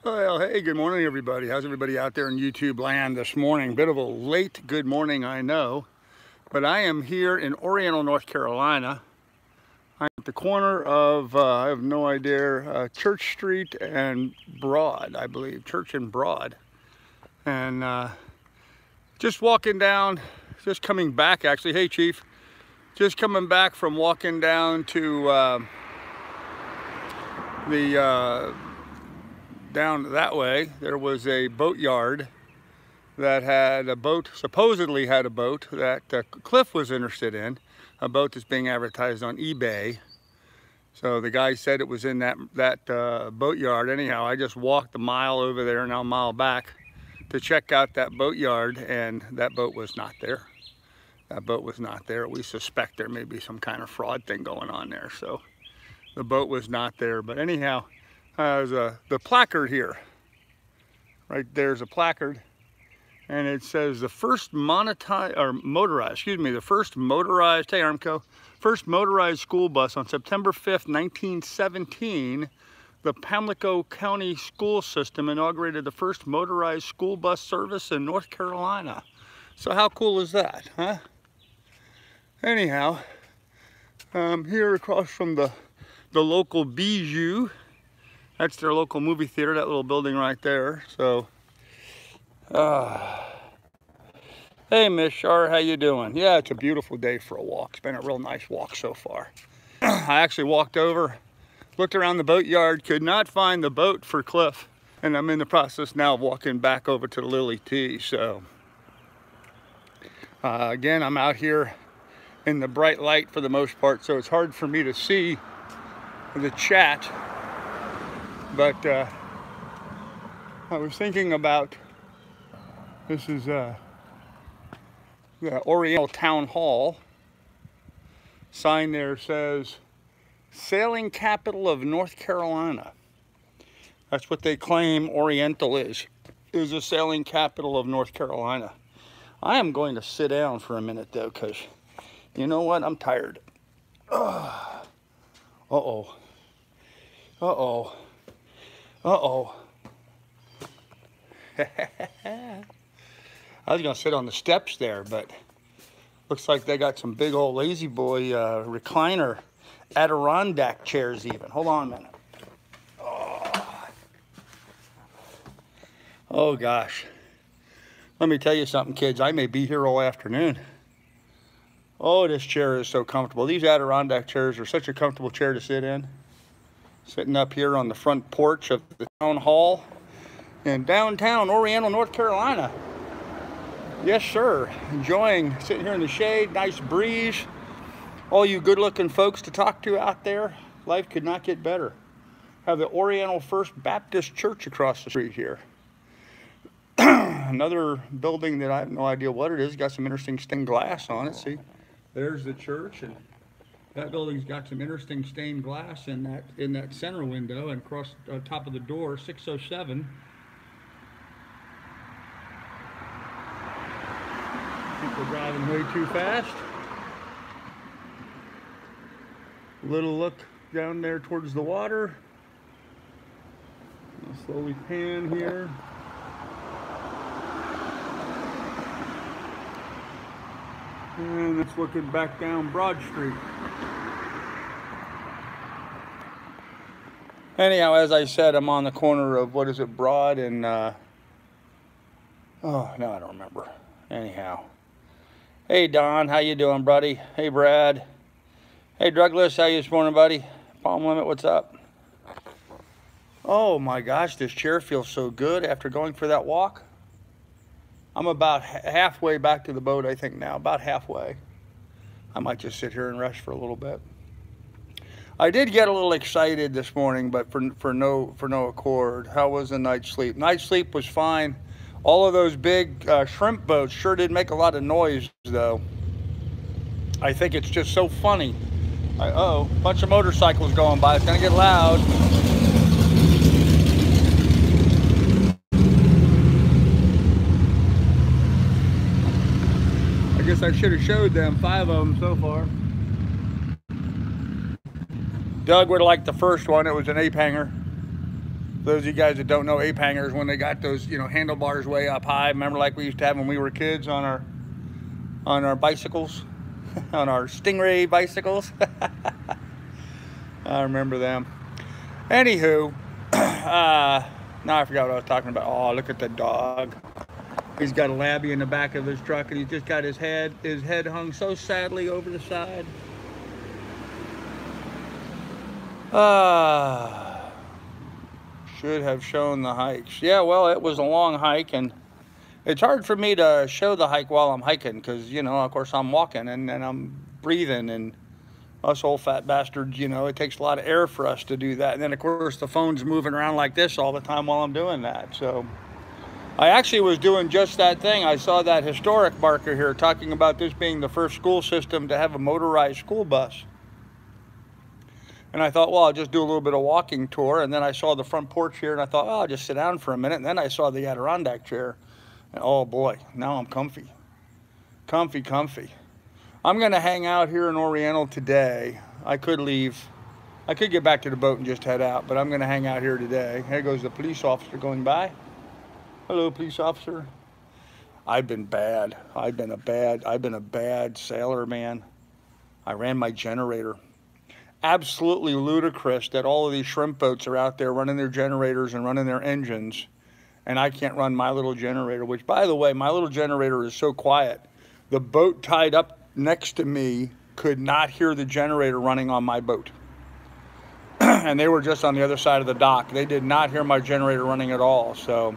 Well, hey, good morning, everybody. How's everybody out there in YouTube land this morning? Bit of a late good morning, I know, but I am here in Oriental, North Carolina. I'm at the corner of, I have no idea, Church Street and Broad, I believe, Church and Broad. And just walking down, just coming back, actually. Hey, Chief. Just coming back from walking down to down that way. There was a boat yard that had a boat, supposedly had a boat that Cliff was interested in, a boat that's being advertised on eBay. So the guy said it was in that boat yard. Anyhow, I just walked a mile over there, now a mile back, to check out that boat yard, and that boat was not there. That boat was not there. We suspect there may be some kind of fraud thing going on there. So the boat was not there. But anyhow, there's the placard here. Right there's a placard, and it says the first motorized, the first motorized, hey Armco, first motorized school bus on September 5th, 1917. The Pamlico County School System inaugurated the first motorized school bus service in North Carolina. So how cool is that, huh? Anyhow, here across from the local Bijou, that's their local movie theater, that little building right there. So, hey Miss Shar, how you doing? Yeah, it's a beautiful day for a walk. It's been a real nice walk so far. I actually walked over, looked around the boat yard, could not find the boat for Cliff, and I'm in the process now of walking back over to the Lily T. So, again, I'm out here in the bright light for the most part, so it's hard for me to see the chat. But I was thinking about, this is the Oriental Town Hall. Sign there says, Sailing Capital of North Carolina. That's what they claim Oriental is a sailing capital of North Carolina. I am going to sit down for a minute though, because you know what? I'm tired. Uh-oh. Uh-oh. Uh-oh. I was going to sit on the steps there, but looks like they got some big old lazy boy recliner Adirondack chairs even. Hold on a minute. Oh gosh. Let me tell you something, kids. I may be here all afternoon. Oh, this chair is so comfortable. These Adirondack chairs are such a comfortable chair to sit in. Sitting up here on the front porch of the town hall in downtown Oriental, North Carolina. Yes, sir. Enjoying sitting here in the shade, nice breeze. All you good-looking folks to talk to out there, life could not get better. Have the Oriental First Baptist Church across the street here. Another building that I have no idea what it is. Got some interesting stained glass on it. See, there's the church, and that building's got some interesting stained glass in that center window, and across the top of the door, 607. I think we're driving way too fast. A little look down there towards the water. I'll slowly pan here. And it's looking back down Broad Street. Anyhow, as I said, I'm on the corner of, what is it, Broad and, oh, no, I don't remember. Anyhow. Hey, Don, how you doing, buddy? Hey, Brad. Hey, Douglas, how you this morning, buddy? Palm Limit, what's up? Oh, my gosh, this chair feels so good after going for that walk. I'm about halfway back to the boat, I think now, about halfway. I might just sit here and rest for a little bit. I did get a little excited this morning, but for no accord. How was the night's sleep? Night's sleep was fine. All of those big shrimp boats sure did make a lot of noise, though. I think it's just so funny. Uh-oh, bunch of motorcycles going by. It's gonna get loud. I guess I should have showed them 5 of them so far. Doug would have liked the first one. It was an ape hanger. Those of you guys that don't know ape hangers, when they got those, you know, handlebars way up high, remember like we used to have when we were kids on our bicycles, on our Stingray bicycles. I remember them. Anywho, now I forgot what I was talking about. Oh, look at the dog. He's got a labby in the back of his truck, and he's just got his head hung so sadly over the side. Should have shown the hikes. Yeah, well, it was a long hike, and it's hard for me to show the hike while I'm hiking because, you know, of course I'm walking and I'm breathing, and us old fat bastards, you know, it takes a lot of air for us to do that. And then, of course, the phone's moving around like this all the time while I'm doing that. So I actually was doing just that thing. I saw that historic marker here talking about this being the first school system to have a motorized school bus. And I thought, well, I'll just do a little bit of walking tour. And then I saw the front porch here, and I thought, oh, I'll just sit down for a minute. And then I saw the Adirondack chair. And oh, boy, now I'm comfy. Comfy, comfy. I'm going to hang out here in Oriental today. I could leave. I could get back to the boat and just head out, but I'm going to hang out here today. Here goes the police officer going by. Hello, police officer. I've been bad. I've been a bad sailor, man. I ran my generator. Absolutely ludicrous that all of these shrimp boats are out there running their generators and running their engines, and I can't run my little generator, which, by the way, my little generator is so quiet. The boat tied up next to me could not hear the generator running on my boat. And they were just on the other side of the dock. They did not hear my generator running at all. So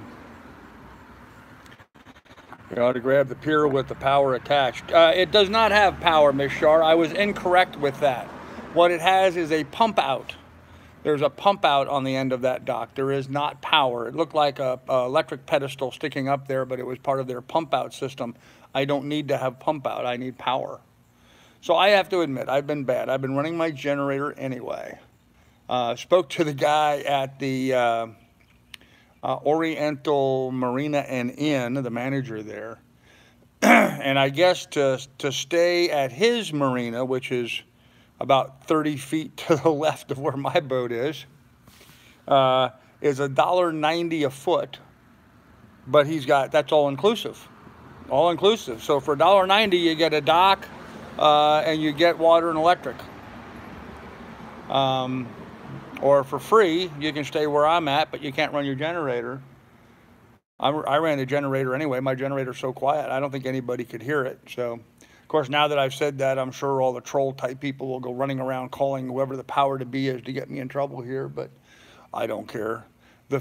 you ought to grab the pier with the power attached. It does not have power, Miss Shar. I was incorrect with that. What it has is a pump out. There's a pump out on the end of that dock. There is not power. It looked like a electric pedestal sticking up there, but it was part of their pump out system. I don't need to have pump out. I need power. So I have to admit, I've been bad. I've been running my generator anyway. Spoke to the guy at the Oriental Marina and Inn, the manager there. And I guess to stay at his marina, which is about 30 feet to the left of where my boat is $1.90 a foot. But he's got, that's all inclusive. All inclusive. So for $1.90 you get a dock and you get water and electric. Or for free you can stay where I'm at, but you can't run your generator. I ran the generator anyway. My generator's so quiet I don't think anybody could hear it. So of course, now that I've said that, I'm sure all the troll type people will go running around calling whoever the power to be is to get me in trouble here, but I don't care. The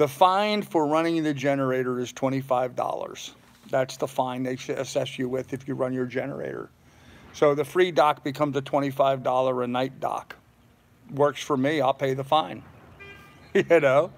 fine for running the generator is $25. That's the fine they assess you with if you run your generator. So the free dock becomes a $25 a night dock. Works for me, I'll pay the fine. You know,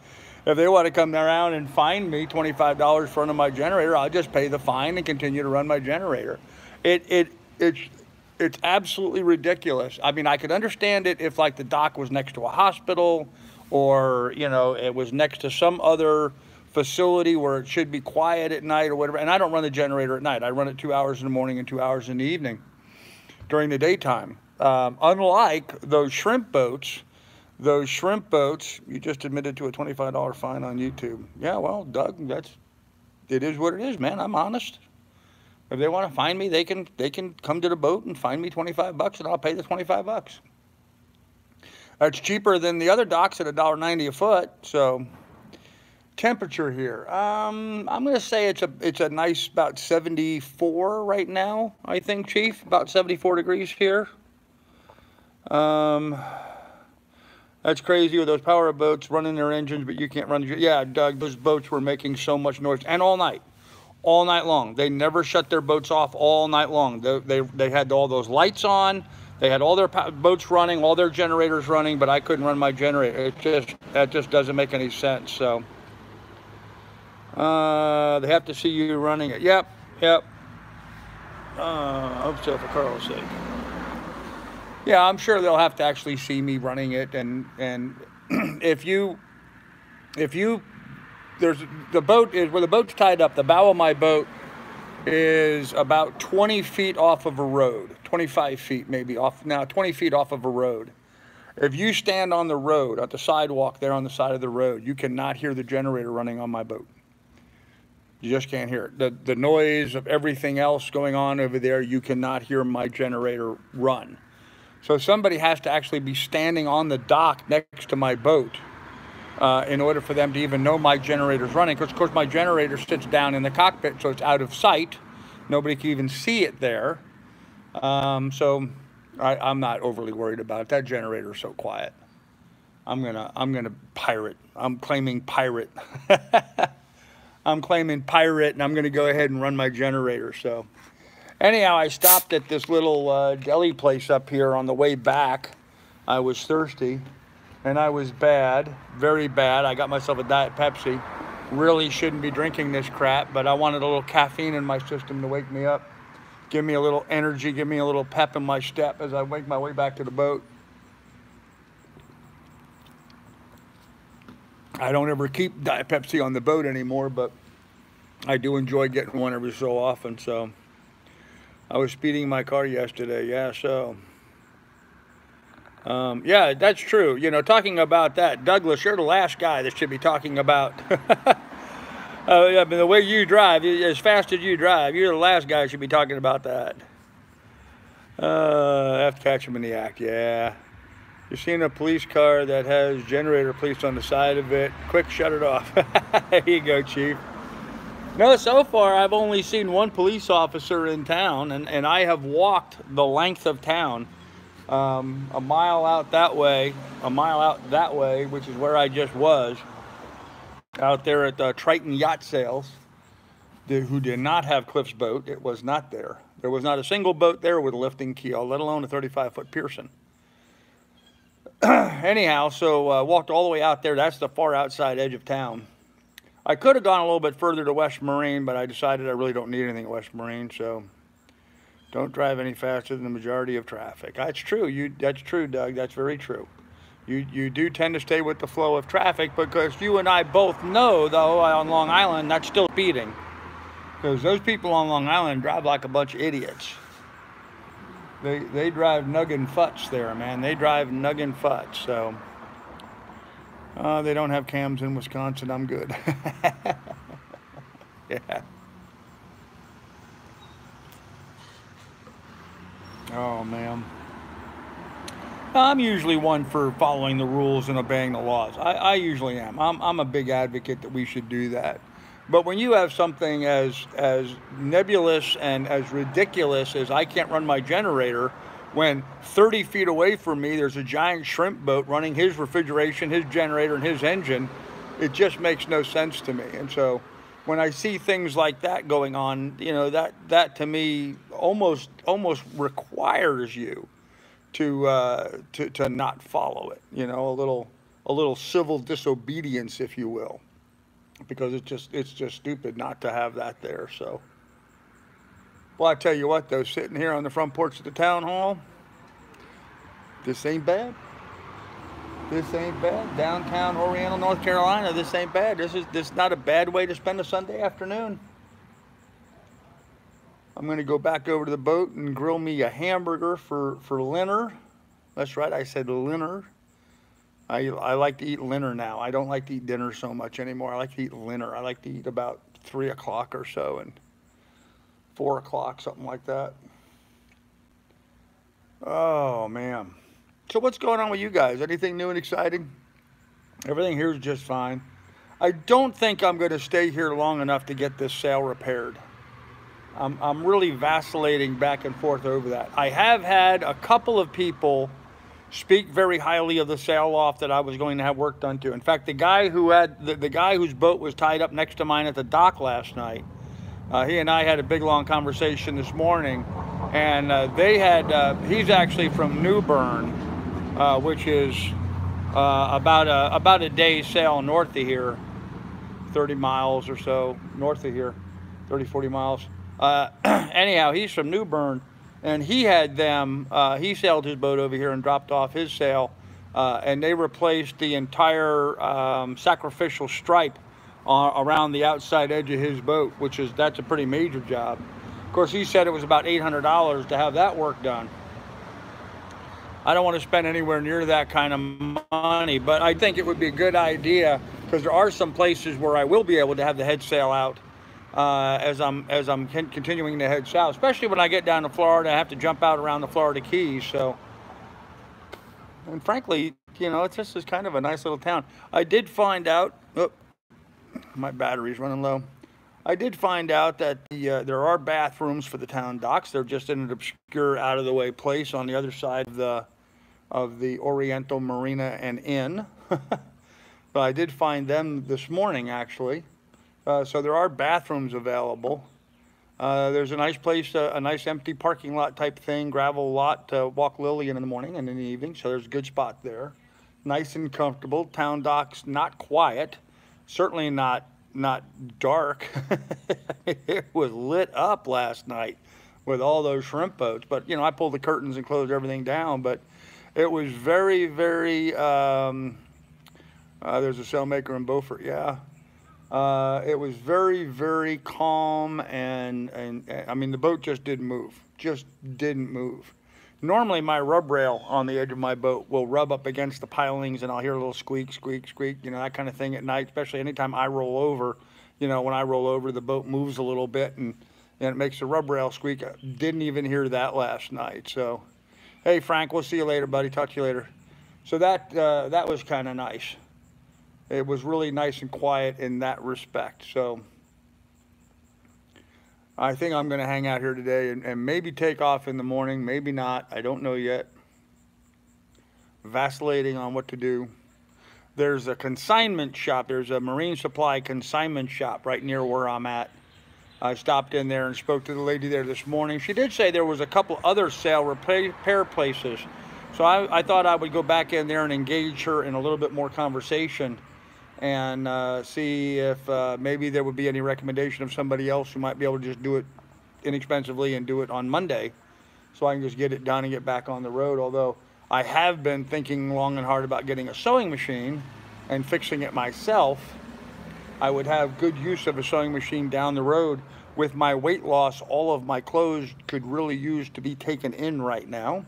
if they want to come around and fine me $25 for running my generator, I'll just pay the fine and continue to run my generator. It's absolutely ridiculous. I mean, I could understand it if like the dock was next to a hospital, or, you know, it was next to some other facility where it should be quiet at night or whatever. And I don't run the generator at night. I run it 2 hours in the morning and 2 hours in the evening during the daytime. Unlike those shrimp boats, you just admitted to a $25 fine on YouTube. Yeah, well, Doug, it is what it is, man. I'm honest. If they want to fine me, they can come to the boat and fine me $25 and I'll pay the $25. That's cheaper than the other docks at $1.90 a foot. So temperature here, I'm going to say it's a nice about 74 right now, I think, Chief. About 74 degrees here. That's crazy with those power boats running their engines, but you can't run. Yeah, Doug, those boats were making so much noise, and all night long. They never shut their boats off all night long. They had all those lights on. They had all their boats running, all their generators running, but I couldn't that just doesn't make any sense. So they have to see you running it. Yep. I hope so, for Carl's sake. Yeah, I'm sure they'll have to actually see me running it, and if there's the boat is where the boat's tied up. The bow of my boat is about 20 feet off of a road, 25 feet maybe off now, 20 feet off of a road, If you stand on the road, at the sidewalk there on the side of the road, you cannot hear the generator running on my boat. You just can't hear it. The noise of everything else going on over there, you cannot hear my generator run. So somebody has to actually be standing on the dock next to my boat in order for them to even know my generator's running. Because, of course, my generator sits down in the cockpit, so it's out of sight. Nobody can even see it there. So I'm not overly worried about it. That generator's so quiet. I'm gonna pirate. I'm claiming pirate. I'm claiming pirate, and I'm gonna go ahead and run my generator. So anyhow, I stopped at this little deli place up here on the way back. I was thirsty, and I was bad, very bad. I got myself a Diet Pepsi. Really shouldn't be drinking this crap, but I wanted a little caffeine in my system to wake me up, give me a little energy, give me a little pep in my step as I make my way back to the boat. I don't ever keep Diet Pepsi on the boat anymore, but I do enjoy getting one every so often. So I was speeding my car yesterday, yeah, so yeah, that's true. You know, talking about that, Douglas, you're the last guy that should be talking about yeah, but the way you drive, as fast as you drive, you're the last guy who should be talking about that. I have to catch him in the act, yeah. You're seeing a police car that has generator police on the side of it. Quick, shut it off. There you go, Chief. No, so far I've only seen one police officer in town, and I have walked the length of town, a mile out that way, a mile out that way, which is where I just was, out there at the Triton Yacht Sales, who did not have Cliff's boat. It was not there. There was not a single boat there with a lifting keel, let alone a 35-foot Pearson. Anyhow, so walked all the way out there. That's the far outside edge of town. I could have gone a little bit further to West Marine, but I decided I really don't need anything at West Marine, so don't drive any faster than the majority of traffic. That's true. That's true, Doug. That's very true. You do tend to stay with the flow of traffic, because you and I both know, though, on Long Island, that's still speeding. Because those people on Long Island drive like a bunch of idiots. They drive nuggin futs there, man. They drive nuggin futs. So they don't have cams in Wisconsin. I'm good. Yeah. Oh man. I'm usually one for following the rules and obeying the laws. I usually am. I'm a big advocate that we should do that. But when you have something as nebulous and as ridiculous as I can't run my generator, when 30 feet away from me there's a giant shrimp boat running his refrigeration, his generator, and his engine, it just makes no sense to me. And so when I see things like that going on, you know, that to me almost requires you to not follow it. You know, a little civil disobedience, if you will. Because it's just stupid not to have that there. So, well, I tell you what, though, sitting here on the front porch of the town hall, this ain't bad. This ain't bad. Downtown Oriental, North Carolina, this ain't bad. This is not a bad way to spend a Sunday afternoon. I'm going to go back over to the boat and grill me a hamburger for dinner. That's right, I said dinner. I like to eat dinner now. I don't like to eat dinner so much anymore. I like to eat dinner. I like to eat about 3 o'clock or so, and 4 o'clock, something like that. Oh, man. So what's going on with you guys? Anything new and exciting? Everything here is just fine. I don't think I'm going to stay here long enough to get this sail repaired. I'm really vacillating back and forth over that. I have had a couple of people speak very highly of the sail loft that I was going to have work done to. In fact, the guy who had the guy whose boat was tied up next to mine at the dock last night, he and I had a big long conversation this morning, and he's actually from New Bern, which is about a day's sail north of here, 30 miles or so north of here, 30, 40 miles. Anyhow, he's from New Bern. And he had them, he sailed his boat over here and dropped off his sail, and they replaced the entire sacrificial stripe around the outside edge of his boat, that's a pretty major job. Of course, he said it was about $800 to have that work done. I don't want to spend anywhere near that kind of money, but I think it would be a good idea, because there are some places where I will be able to have the head sail out as I'm continuing to head south, especially when I get down to Florida. I have to jump out around the Florida Keys. So, and frankly, you know, it's just kind of a nice little town. I did find out, oh, my battery's running low. I did find out that there are bathrooms for the town docks. They're just in an obscure, out of the way place on the other side of the Oriental Marina and Inn. But I did find them this morning, actually. So there are bathrooms available. There's a nice place, a nice empty parking lot type thing, gravel lot to walk Lily in the morning and in the evening. So there's a good spot there. Nice and comfortable. Town docks, not quiet, certainly not dark. It was lit up last night with all those shrimp boats. But you know, I pulled the curtains and closed everything down. But it was very, very. There's a sailmaker in Beaufort, yeah. It was very, very calm, and I mean, the boat just didn't move. Normally my rub rail on the edge of my boat will rub up against the pilings, and I'll hear a little squeak, squeak, squeak, you know, that kind of thing at night, especially anytime I roll over. You know, when I roll over, the boat moves a little bit, and it makes the rub rail squeak. I didn't even hear that last night. So, hey Frank, we'll see you later, buddy. Talk to you later. So that was kind of nice. It was really nice and quiet in that respect. So I think I'm going to hang out here today and maybe take off in the morning, maybe not. I don't know yet. Vacillating on what to do. There's a consignment shop. There's a marine supply consignment shop right near where I'm at. I stopped in there and spoke to the lady there this morning. She did say there was a couple other sale repair places. So I thought I would go back in there and engage her in a little bit more conversation and see if maybe there would be any recommendation of somebody else who might be able to just do it inexpensively and do it on Monday, so I can just get it done and get back on the road. Although I have been thinking long and hard about getting a sewing machine and fixing it myself. I would have good use of a sewing machine down the road. With my weight loss, all of my clothes could really use to be taken in right now.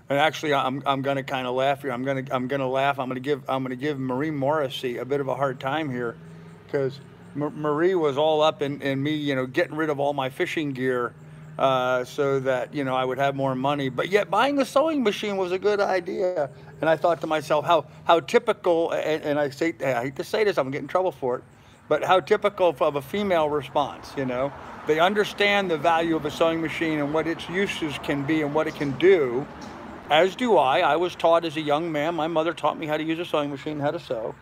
And actually, I'm going to kind of laugh here. I'm going to laugh. I'm going to give Marie Morrissey a bit of a hard time here, because Marie was all up in me, you know, getting rid of all my fishing gear so that, you know, I would have more money. But yet buying the sewing machine was a good idea. And I thought to myself, how typical, and I hate to say this, I'm going to get in trouble for it, but how typical of a female response, you know. They understand the value of a sewing machine and what its uses can be and what it can do, as do I. I was taught as a young man. My mother taught me how to use a sewing machine, how to sew.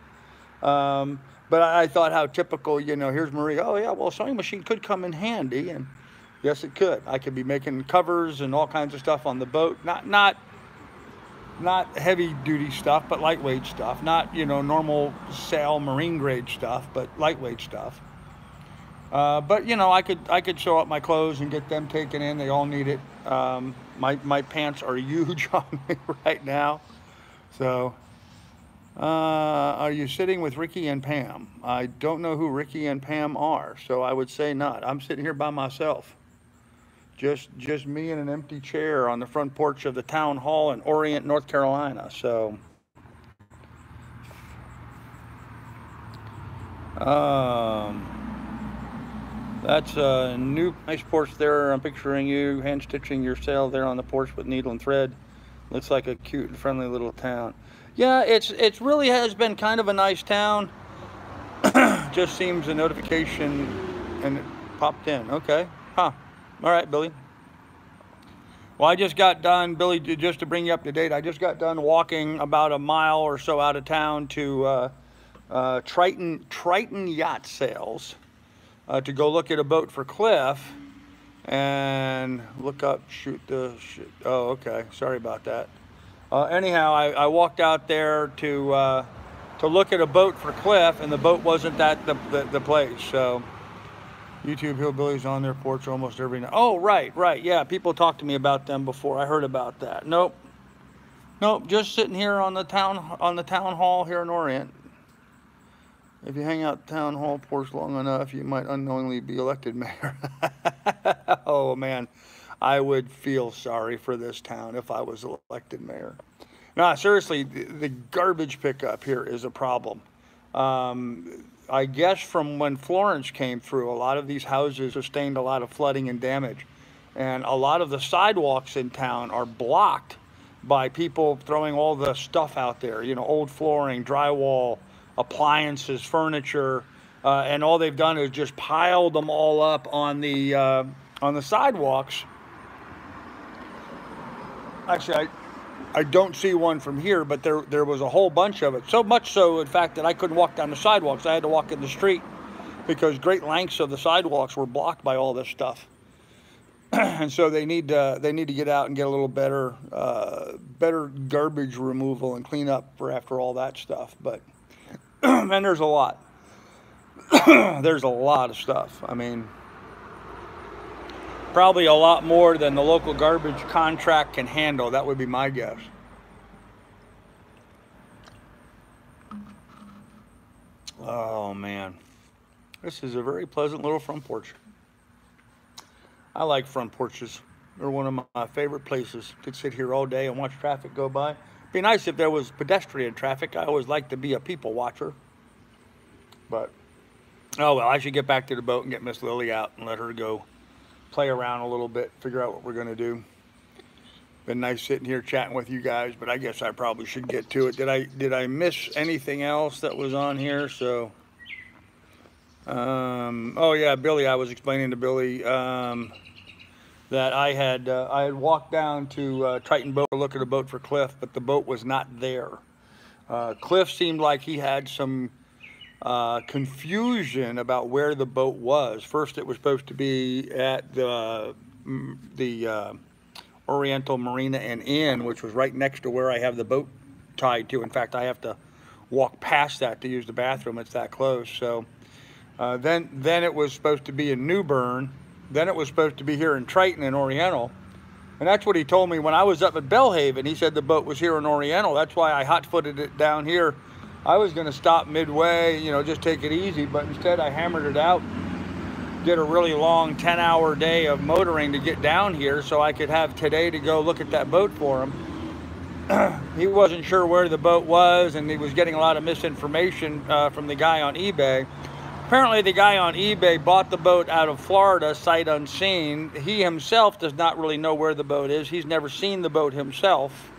But I thought how typical, you know, here's Marie, oh yeah, well, a sewing machine could come in handy, and yes, it could. I could be making covers and all kinds of stuff on the boat. Not heavy duty stuff, but lightweight stuff. Not, you know, normal sail marine grade stuff, but lightweight stuff. But you know, I could sew up my clothes and get them taken in. They all need it. My pants are huge on me right now. So, are you sitting with Ricky and Pam? I don't know who Ricky and Pam are, so I would say not. I'm sitting here by myself. Just me and an empty chair on the front porch of the town hall in Orient, North Carolina. So, that's a nice porch there. I'm picturing you hand stitching your sail there on the porch with needle and thread. Looks like a cute and friendly little town. Yeah, it really has been kind of a nice town. Just seems a notification and it popped in. Okay, huh. All right, Billy. Well, I just got done, Billy, just to bring you up to date, I just got done walking about a mile or so out of town to Triton Yacht Sales to go look at a boat for Cliff and look up, oh, okay, sorry about that. Anyhow, I walked out there to look at a boat for Cliff, and the boat wasn't at the place, so. YouTube hillbillies on their porch almost every night. Oh, right, yeah. People talked to me about them before. I heard about that. Nope, just sitting here on the town hall here in Orient. If you hang out town hall porch long enough, you might unknowingly be elected mayor. Oh man, I would feel sorry for this town if I was elected mayor. No, seriously, the garbage pickup here is a problem. I guess from when Florence came through, a lot of these houses sustained a lot of flooding and damage. And a lot of the sidewalks in town are blocked by people throwing all the stuff out there, you know, old flooring, drywall, appliances, furniture, and all they've done is just piled them all up on the sidewalks. Actually, I don't see one from here, but there was a whole bunch of it. So much so, in fact, that I couldn't walk down the sidewalks. I had to walk in the street because great lengths of the sidewalks were blocked by all this stuff. And so they need to get out and get a little better garbage removal and clean up for after all that stuff. But and there's a lot. There's a lot of stuff. I mean, probably a lot more than the local garbage contract can handle. That would be my guess. Oh man, this is a very pleasant little front porch. I like front porches. They're one of my favorite places. Could sit here all day and watch traffic go by. Be nice if there was pedestrian traffic. I always like to be a people watcher. But, oh well, I should get back to the boat and get Miss Lily out and let her go play around a little bit, figure out what we're going to do. Been nice sitting here chatting with you guys, but I guess I probably should get to it. Did I miss anything else that was on here? So, oh yeah, Billy, I was explaining to Billy that I had walked down to Triton Boat to look at a boat for Cliff, but the boat was not there. Cliff seemed like he had some confusion about where the boat was. First, it was supposed to be at the Oriental Marina and Inn, which was right next to where I have the boat tied to. In fact, I have to walk past that to use the bathroom. It's that close. So then it was supposed to be in New Bern. Then it was supposed to be here in Triton and Oriental. And that's what he told me when I was up at Belhaven. He said the boat was here in Oriental. That's why I hot-footed it down here. I was going to stop midway, you know, just take it easy. But instead, I hammered it out. Did a really long 10-hour day of motoring to get down here so I could have today to go look at that boat for him. He wasn't sure where the boat was, and he was getting a lot of misinformation from the guy on eBay. Apparently, the guy on eBay bought the boat out of Florida, sight unseen. He himself does not really know where the boat is. He's never seen the boat himself.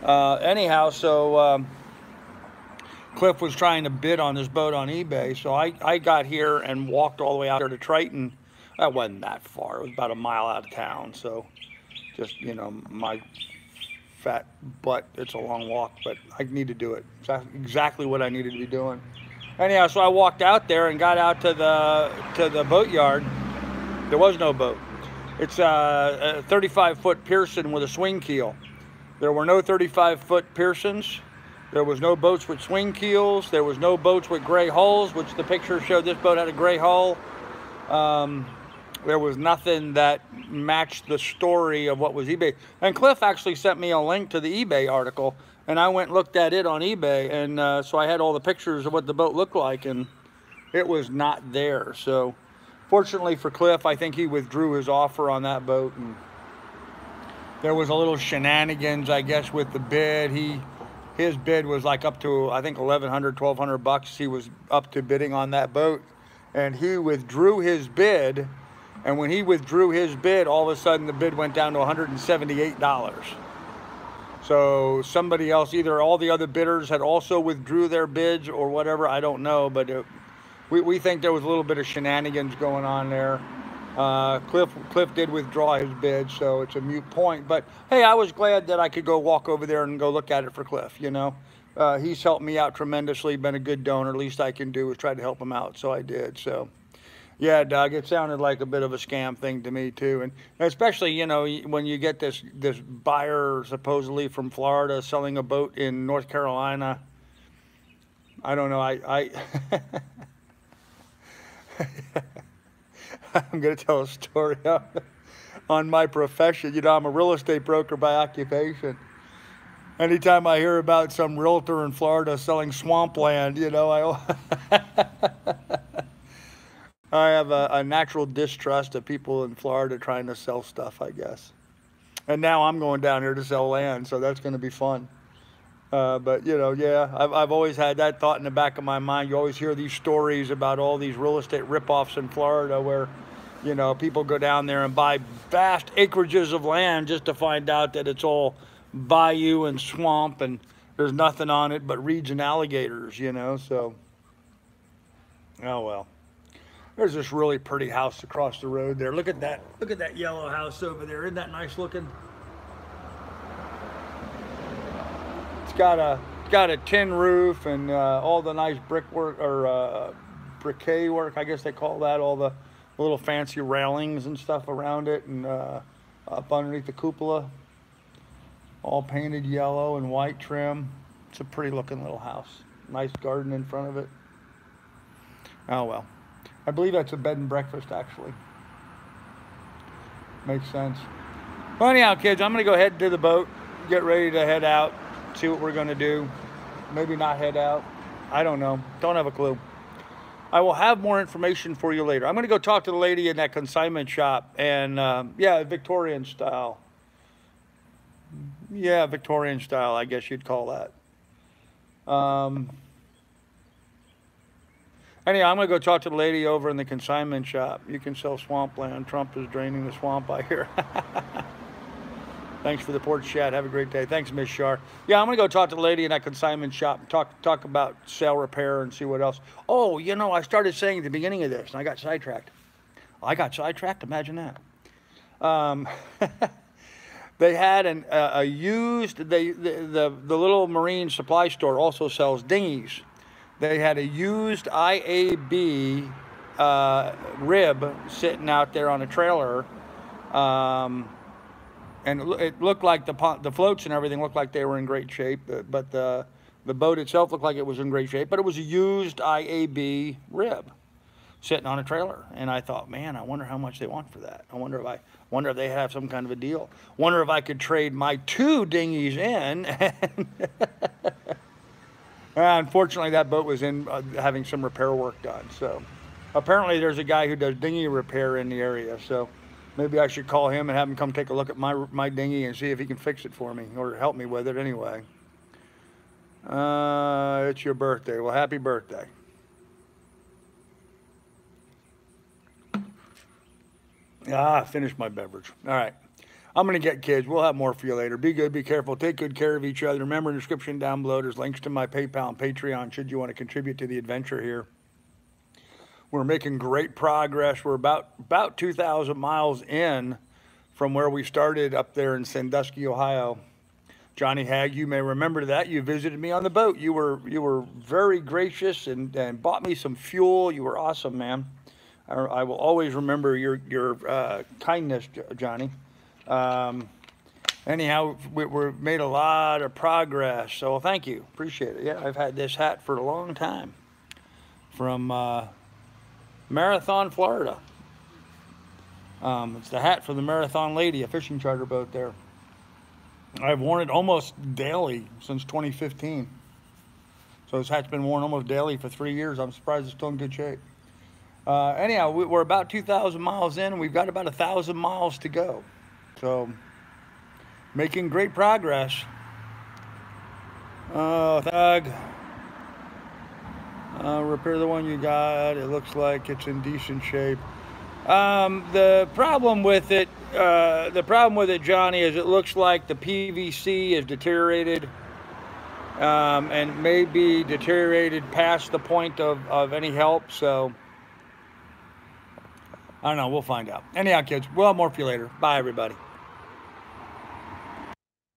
Anyhow, so Cliff was trying to bid on this boat on eBay. So I got here and walked all the way out here to Triton. That wasn't that far. It was about a mile out of town. So just, you know, my fat butt, it's a long walk, but I need to do it. It's exactly what I needed to be doing. Anyhow, so I walked out there and got out to the boat yard. There was no boat. It's a 35-foot Pearson with a swing keel. There were no 35-foot Pearsons. There was no boats with swing keels. There was no boats with gray hulls, which the picture showed this boat had a gray hull. There was nothing that matched the story of what was eBay. And Cliff actually sent me a link to the eBay article. And I went and looked at it on eBay, and so I had all the pictures of what the boat looked like, and it was not there. So fortunately for Cliff, I think he withdrew his offer on that boat, and there was a little shenanigans, I guess, with the bid. His bid was like up to, I think, $1,100, $1,200 he was up to bidding on that boat, and he withdrew his bid, and when he withdrew his bid, all of a sudden the bid went down to $178. So somebody else, either all the other bidders had also withdrew their bids or whatever, I don't know. But we think there was a little bit of shenanigans going on there. Cliff did withdraw his bid, so it's a moot point. But hey, I was glad that I could go walk over there and go look at it for Cliff, you know. He's helped me out tremendously, been a good donor. Least I can do is try to help him out, so I did. So yeah, Doug, it sounded like a bit of a scam thing to me too, and especially, you know, when you get this buyer supposedly from Florida selling a boat in North Carolina. I don't know. I'm going to tell a story on my profession. You know, I'm a real estate broker by occupation. Anytime I hear about some realtor in Florida selling swampland, you know, I have a natural distrust of people in Florida trying to sell stuff, I guess. And now I'm going down here to sell land, so that's going to be fun. But, you know, yeah, I've always had that thought in the back of my mind. You always hear these stories about all these real estate ripoffs in Florida where, you know, people go down there and buy vast acreages of land just to find out that it's all bayou and swamp and there's nothing on it but reeds and alligators, you know, so, oh well. There's this really pretty house across the road there. Look at that yellow house over there. Isn't that nice looking? It's got a tin roof and all the nice brickwork or briquet work, I guess they call that, all the little fancy railings and stuff around it, and up underneath the cupola, all painted yellow and white trim. It's a pretty looking little house. Nice garden in front of it. Oh well. I believe that's a bed and breakfast, actually. Makes sense. Well, anyhow, kids, I'm going to go head to the boat, get ready to head out, see what we're going to do. Maybe not head out. I don't know. Don't have a clue. I will have more information for you later. I'm going to go talk to the lady in that consignment shop, and yeah, Victorian style. Yeah, Victorian style, I guess you'd call that. Anyhow, I'm going to go talk to the lady over in the consignment shop. You can sell swampland. Trump is draining the swamp, I hear. Thanks for the porch chat. Have a great day. Thanks, Miss Shar. Yeah, I'm going to go talk to the lady in that consignment shop and talk about sale repair and see what else. Oh, you know, I started saying at the beginning of this, and I got sidetracked. Imagine that. They had a used, the little marine supply store also sells dinghies. They had a used IAB rib sitting out there on a trailer, and it looked like the floats and everything looked like they were in great shape, but the boat itself looked like it was in great shape, but it was a used IAB rib sitting on a trailer. And I thought, man, I wonder how much they want for that. I wonder if they have some kind of a deal. Wonder if I could trade my 2 dinghies in. Unfortunately, that boat was in having some repair work done. So apparently there's a guy who does dinghy repair in the area. So maybe I should call him and have him come take a look at my dinghy and see if he can fix it for me or help me with it anyway. It's your birthday. Well, happy birthday. I finished my beverage. All right. I'm going to get kids. We'll have more for you later. Be good, be careful, take good care of each other. Remember, in the description down below, there's links to my PayPal and Patreon should you want to contribute to the adventure here. We're making great progress. We're about 2,000 miles in from where we started up there in Sandusky, Ohio. Johnny Hag, you may remember that. You visited me on the boat. You were very gracious and bought me some fuel. You were awesome, man. I will always remember your kindness, Johnny. Anyhow, we've made a lot of progress, so thank you. Appreciate it. Yeah, I've had this hat for a long time from Marathon, Florida. It's the hat for the Marathon Lady, a fishing charter boat there. I've worn it almost daily since 2015. So this hat's been worn almost daily for 3 years. I'm surprised it's still in good shape. Anyhow, we're about 2,000 miles in, and we've got about 1,000 miles to go. So, making great progress. Thug. Repair the one you got. It looks like it's in decent shape. The problem with it, Johnny, is it looks like the PVC is deteriorated, and may be deteriorated past the point of any help. So, I don't know. We'll find out. Anyhow, kids, we'll have more for you later. Bye, everybody.